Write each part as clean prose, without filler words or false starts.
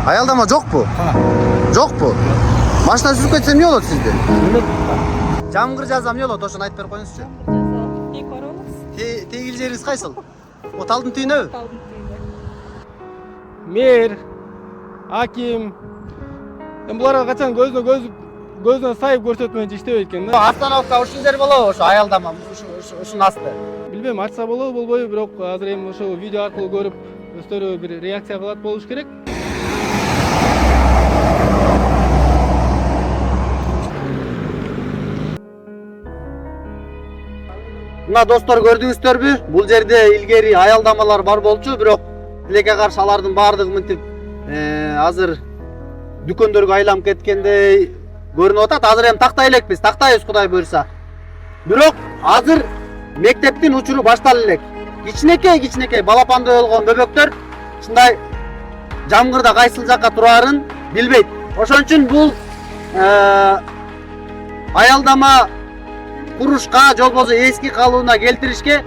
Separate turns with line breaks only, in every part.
Аялдама жокпу? Жокпу? Машина сүзүп кетсе эмне болот сизде? Жамгыр жазам эмне болот? Ошону айтып берип коюңузчу.
Тек барабыз.
Тегил жериңиз кайсыл? О талдын түйүнөбү?
Талдын түйүндө.
Мэр, аким. Буларга качан көзүнө сайып көрсөтмөйүнчө иштебейт экен да.
Остановка ушул жер болобу? Ошо аялдама ушунун асты.
Билбейм, ачса болобу, болбойбу, бирок азыр эми ошол видео аркылуу көрүп өздөрү бир реакция кылат болуш керек.
Мына достор көрдүңүздөрбү? Бул жерде илгери аялдамалар бар болчу, бирок тилекке каршы алардын баардыгы мынтип азыр дүкөндөргө айланып кеткендей көрүнүп атат. Азыр эми тактай элекпиз, тактайбыз Кудай буйрса. Бирок азыр мектептин учуру баштала элек. Кичинекей балапандай болгон бөбөктөр ушундай жамгырда кайсыл жакка турарын билбейт. Ошон үчүн бул аялдама курушка же болбосо эски калыбына келтиришке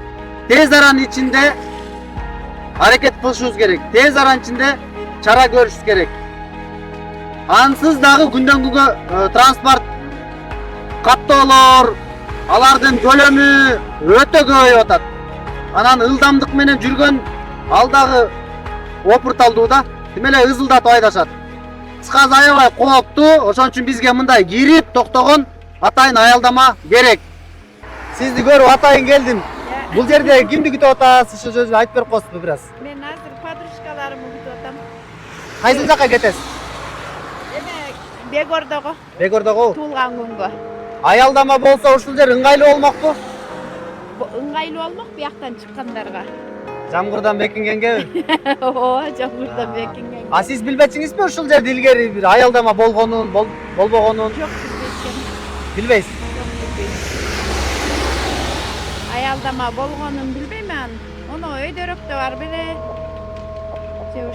тез аранын ичинде аракет кылышыбыз керек. Тез аранын ичинде чара көрүшүбүз керек. Ансыз дагы күндөн күнгө транспорт каттоолор, алардын көлөмү өтө көбөйүп атат. Анан ылдамдык менен жүргөн ал дагы опурталдуу да. Тим эле ызылдатып айдашат. Кыскасы аябай кооптуу. Ошон үчүн бизге мындай кирип токтогон атайын аялдама керек. Сизди көрүп атайын келдим. Бул жерде кимди күтүп атасыз? Ошо сөзү айтып берип коесузбу бир аз?
Мен азыр подружкаларымды күтүп атам.
Кайсыл жакка кетесиз?
Эме Бегордого,
Бегордого.
туулган күнгө.
Аялдама болсо ушул жер ыңгайлуу болмокпу?
Ыңгайлуу болмок бияктан чыккандарга.
Жамгырдан бекингенгеби?
Ооба, жамгырдан бекинген.
А сиз билбечиңизби ушул жерде илгери бир аялдама болгонун, болбогонун?
Жок, билбейм.
Билбейсиз?
Аялдама болгонун билбейм мен. Ону өйдөрөктө бар беле.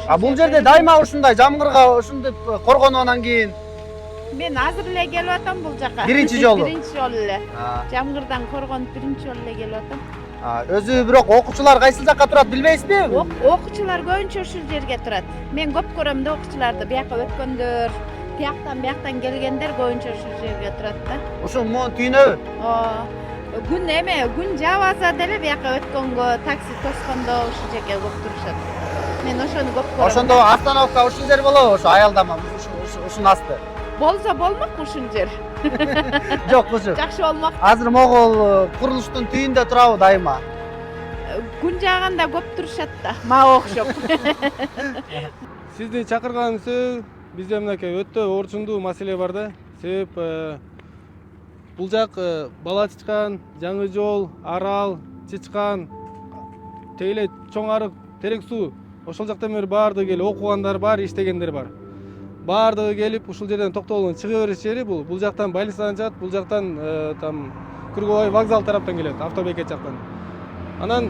А бул жерде дайыма ушундай жамгырга ушунтип коргонуунан кийин
Мен азыр эле келип атам бул жака.
Биринчи жолу?
Биринчи жолу эле. Жамгырдан коргонуп биринчи жолу эле келип атам.
Өзү бирок окуучулар кайсыл жакка турат билбейсизби?
Окуучулар көбүнчө ушул жерге турат. Мен көп көрөм да окуучуларды, бияка өткөндөр, бияктан келгендер көбүнчө ушул жерге турат да.
Ушул муун түйүнөбү?
Күн жаабаса деле бияка өткөнгө, такси тоскондо ушул жерге көп турушат. Мен ошону көп көрөм.
Ошондо остановка ушул жер болобу? Ошо аялдама ушунун асты.
Болсо болмок ушул жер.
Жок, бушу.
Жакшы болмок.
Азыр могул курулуштун түйүндө турабы дайыма?
Күн жааганда көп турушат да, мага окшоп.
Сизди чакырганым себеби бизде мынакей өтө орчундуу маселе бар да. Себеп бул жак Бала Чычкан, Жаңы жол, Арал, Чычкан, тейле чоң арык, Терек суу. Ошол жактан бери баардыгы келип окугандар бар, иштегендер бар. Баардыгы келип ушул жерден токтогулдун чыга бериш жери бул. Бул жактан больницадан чыгат, бул жактан там Круговой вокзал тараптан келет, автобекет жактан. Анан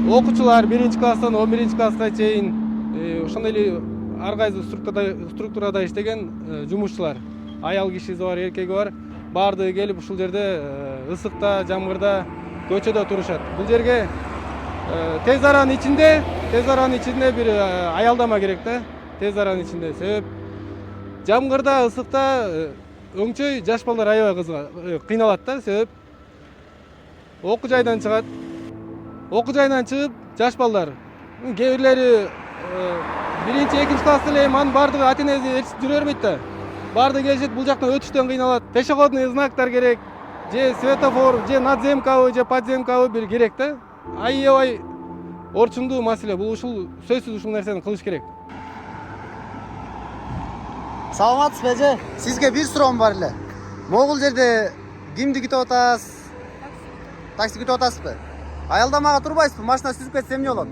окуучулар 1-класстан 11-класска чейин ошондой эле ар кайсы структурада иштеген жумушчулар, аял кишиси бар, эркеги бар, баардыгы келип ушул жерде ысыкта, жамгырда, көчөдө турушат. Бул жерге тез аранын ичинде бир аялдама керек да. Тез аранын ичинде. Себеп жамгырда, ысыкта өңчөй жаш балдар аябай кыйналат да. Себеп окуу жайдан чыгат. Окуу жайынан чыгып, жаш балдар кээ бирлери 1-2 класста эле анын баардыгы ата-энеси ээрчитип жүрө бербейт да. Баардыгы келишет, бул жактан өтүштөн кыйналат. Пешеходный знактар керек, же светофор, же надземкабы, же подземкабы бир керек да. Аябай орчундуу маселе. Бул ушул сөзсүз ушул нерсени кылыш керек.
Саламатсызбы эже? Сизге бир суроом бар эле. Могул жерде кимди күтүп атасыз? Такси күтүп атасызбы? Аялдамага турбайсызбы? Машина сүзүп кетсе эмне болот?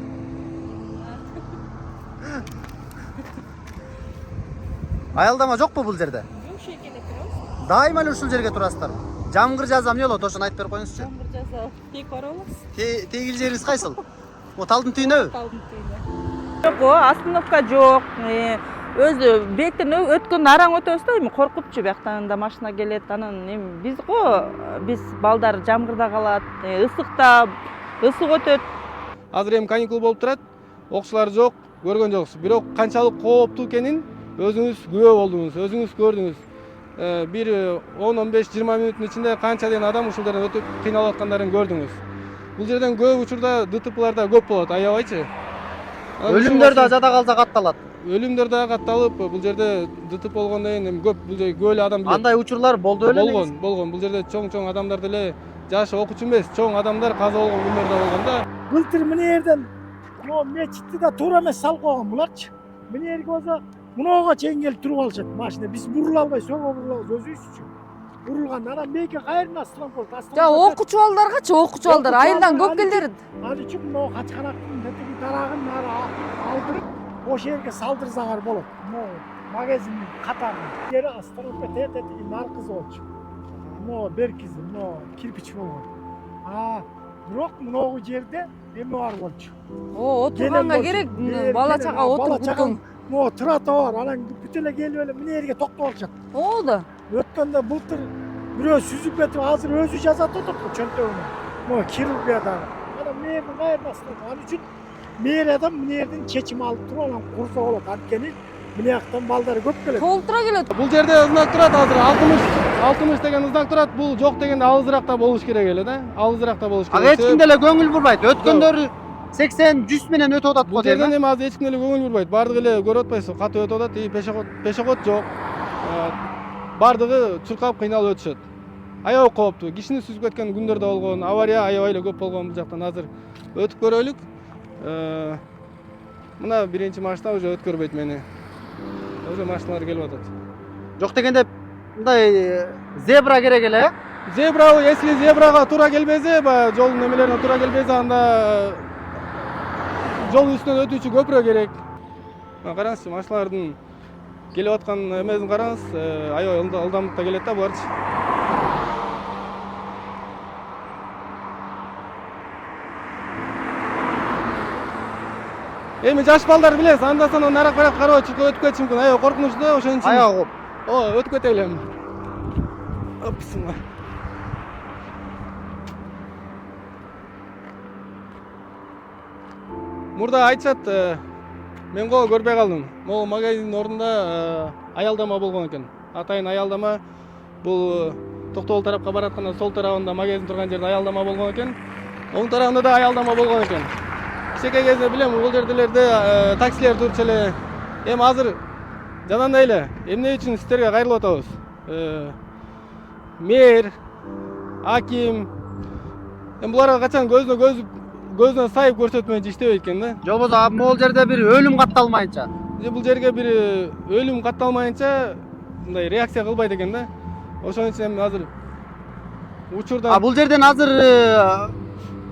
Аялдама жокпу бул жерде?
Ушул жерге турабыз.
Дайыма эле ушул жерге турасыздарбы? Жамгыр жазам эмне болот? Ошону айтып берип коюңузчу.
Жамгыр жаза. Тек барабыз.
Тегил жериңиз кайсыл? О талдын түйүнөбү?
Талдын түйүндө.
Жок, остановка жок. Өзү бектен өткөндө араң өтөбүз да, эми коркупчу бияктан да машина келет. Анан эми биз балдар жамгырда калат, ысыкта ысык өтөт.
Азыр эми каникул болуп турат. Окуучулар жок. көргөн жоксуз. Бирок канчалык кооптуу экенин өзүңүз күбө болдуңуз, өзүңүз көрдүңүз. Бир 10-15-20 мүнөттүн ичинде канча деген адам ушул жерден өтүп кыйналып аткандарын көрдүңүз. Бул жерден көп учурда ДТП'лар да көп болот, аябайчы.
Өлүмдөр да жада калса катталат.
Өлүмдөр да катталып, бул жерде ДТП болгондон кийин көп бул жерде көп эле адам билет.
Андай учурлар болду эле.
Болгон. Бул жерде чоң адамдар деле жашы окуучу эмес, чоң адамдар каза болгон күндөр да болгон да.
Былтыр мына жерден мечитти да туура эмес салып койгон буларчы. Мына жерге болсо мынога чейин келип туруп алышат машина. Биз бурула албай сого бурулабыз өзүбүз үчүн. Бурулган анан мейке кайрын астынан болду.
Жа окуучу балдаргачы, окуучу балдар айылдан көп келдер.
Ал үчүн могу качканактын тетиги дарагын ары алдырып ошол жерге салдырсаңар болот. Могу магазиндин катарын. Жери остановка тетиги наркыз болчу. Могу беркизи, могу кирпич болгон. Бирок могу жерде эме бар болчу.
Отурганга керек, бала чага отуруп күткөн.
Могу тротуар, анан бүт эле келип эле мына жерге токтоп алышат.
Да.
Өткөндө былтыр бирөө сүзүп кетип азыр өзү жазат отурду чөнтөгүнө. Могу хирургияда. Анан мэрдин кайрын астынан. Ал үчүн мэр адам мына жерден чечим алып туруп анан курса болот. Анткени мына жактан балдар көп келет.
Толтура келет.
Бул жерде знак турат азыр 60 деген знак турат. Бул жок дегенде алысыракта болуш керек эле да. Алысыракта болуш керек.
Ага эч ким деле көңүл бурбайт. Өткөндөр 80-100 менен өтүп атат
Бул
го дейм.
жерден эми азыр эч ким деле көңүл бурбайт. Бардыгы эле көрүп атпайсызбы? Катып өтүп атат. Пешоход жок. Бардыгы чуркап кыйналып өтүшөт. Аябай кооптуу. Кишини сүзүп кеткен күндөр да болгон. Авария аябай эле көп болгон бул жактан. Азыр өтүп көрөлүк. Мына биринчи машина уже өткөрбөйт мени. Уже машиналар келип атат.
Жок дегенде мындай зебра керек эле.
Зебра, если зебрага туура келбесе, баягы жолдун немелерине туура келбесе, анда жол үстүнөн өтүүчү көпүрө керек. Караңызчы, машиналардын келип аткан эмесин караңыз, аябай ылдамдыкта келет да буларчы. Эми жаш балдар билесиз, анда-санда нарак-барак карабай өтүп кетиши мүмкүн. Аябай коркунучтуу да, ошон үчүн.
Аябай коп.
Өтүп кетели эми. Опсуңа. Мурда айтышат, мен го көрбөй калдым. Могу магазиндин ордунда аялдама болгон экен. Атайын аялдама. Бул Токтогул тарапка баратканда сол тарабында магазин турган жерде аялдама болгон экен. Оң тарабында да аялдама болгон экен. Кичинекей кезде билем, бул жерделерде таксилер турчу эле. Эми азыр жанагындай эле. Эмне үчүн сиздерге кайрылып атабыз? Мэр, аким, буларга качан көзүнө сайып көрсөтмөйүнчө иштебейт экен да.
Же болбосо могул жерде бир өлүм катталмайынча.
Бул жерге бир өлүм катталмайынча мындай реакция кылбайт экен да. Ошон үчүн эми азыр учурдан
Бул жерден азыр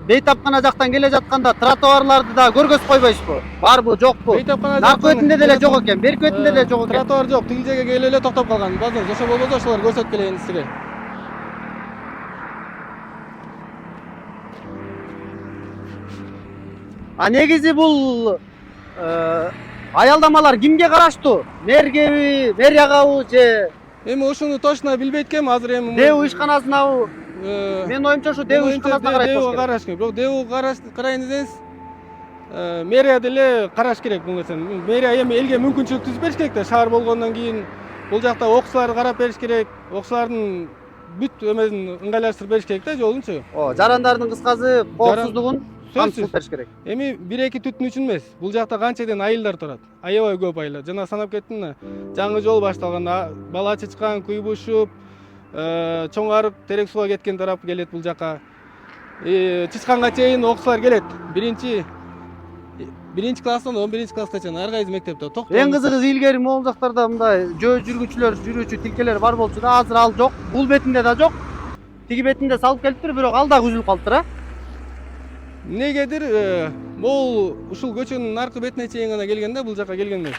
Бейтапкана жактан келе жатканда тротуарларды да көргөз койбойсузбу? Барбы, жокпу? Наркы бетинде деле жок экен, берки бетинде деле жок экен.
Тротуар жок, тиги жерге келип эле токтоп калган. Базар ошо болбосо ошолор көрсөтүп келейин сизге.
Негизи бул аялдамалар кимге караштуу? Мэргеби, мэрияга же
Эми ушуну точно билбейт экенмин, азыр эми
ДЭУ ишканасынабы? Менин оюмча ушу ДЭУ ишканасына карайт болуш керек.
караш керек. Бирок ДЭУ карайын десеңиз, мэрия деле караш керек бул нерсени. Мэрия эми элге мүмкүнчүлүк түзүп бериш керек да, шаар болгондон кийин бул жакта окуучуларды карап бериш керек. Окуучулардын бүт эмесин ыңгайлаштырып бериш керек да, жолунчу.
Жарандардын кыскасы коопсуздугун камсыз бериш керек.
Эми 1-2 түтүн үчүн эмес. Бул жакта канчадан айылдар турат. Аябай көп айылдар. Жана санап кеттим да. Жаңы жол башталганда бала чычкан, куйбушуп, чоң арык, терек сууга кеткен тарап келет бул жака. Чычканга чейин окуучулар келет. Биринчи класстан 11 класска чейин ар кайсы мектепте токтоо.
Эң кызыгы илгери могул жактарда мындай жүрүүчү тилкелер бар болчу да, азыр ал жок. Бул бетинде да жок. Тиги бетинде салып келиптир, бирок ал дагы үзүлүп калыптыр.
Негедир могул ушул көчөнүн аркы бетине чейин гана келген да, бул жака келген эмес.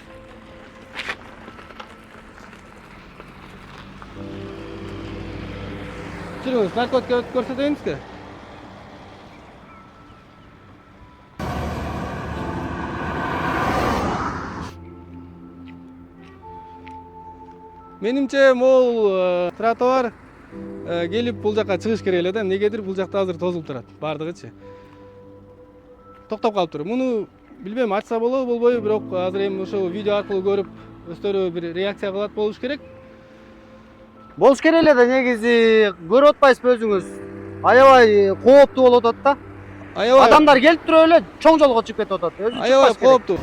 Жүрүңүз, наркотика көрсөтөйүнүзбү? Менимче могул тротуар келип бул жака чыгыш керек эле да. Негедир бул жакта азыр тозулуп турат, бардыгычы. Токтоп калыптыр. Муну билбейм, ачса болобу болбойбу, бирок азыр эми ошол видео аркылуу көрүп өздөрү бир реакция кылат болуш керек.
Болуш керек эле да, негизи көрүп атпайсызбы өзүңүз? Аябай кооптуу болуп атат да.
Аябай
Адамдар келип туруп эле чоң жолго чыгып кетип атат. Өзү
аябай
чыкпаш керек.
кооптуу.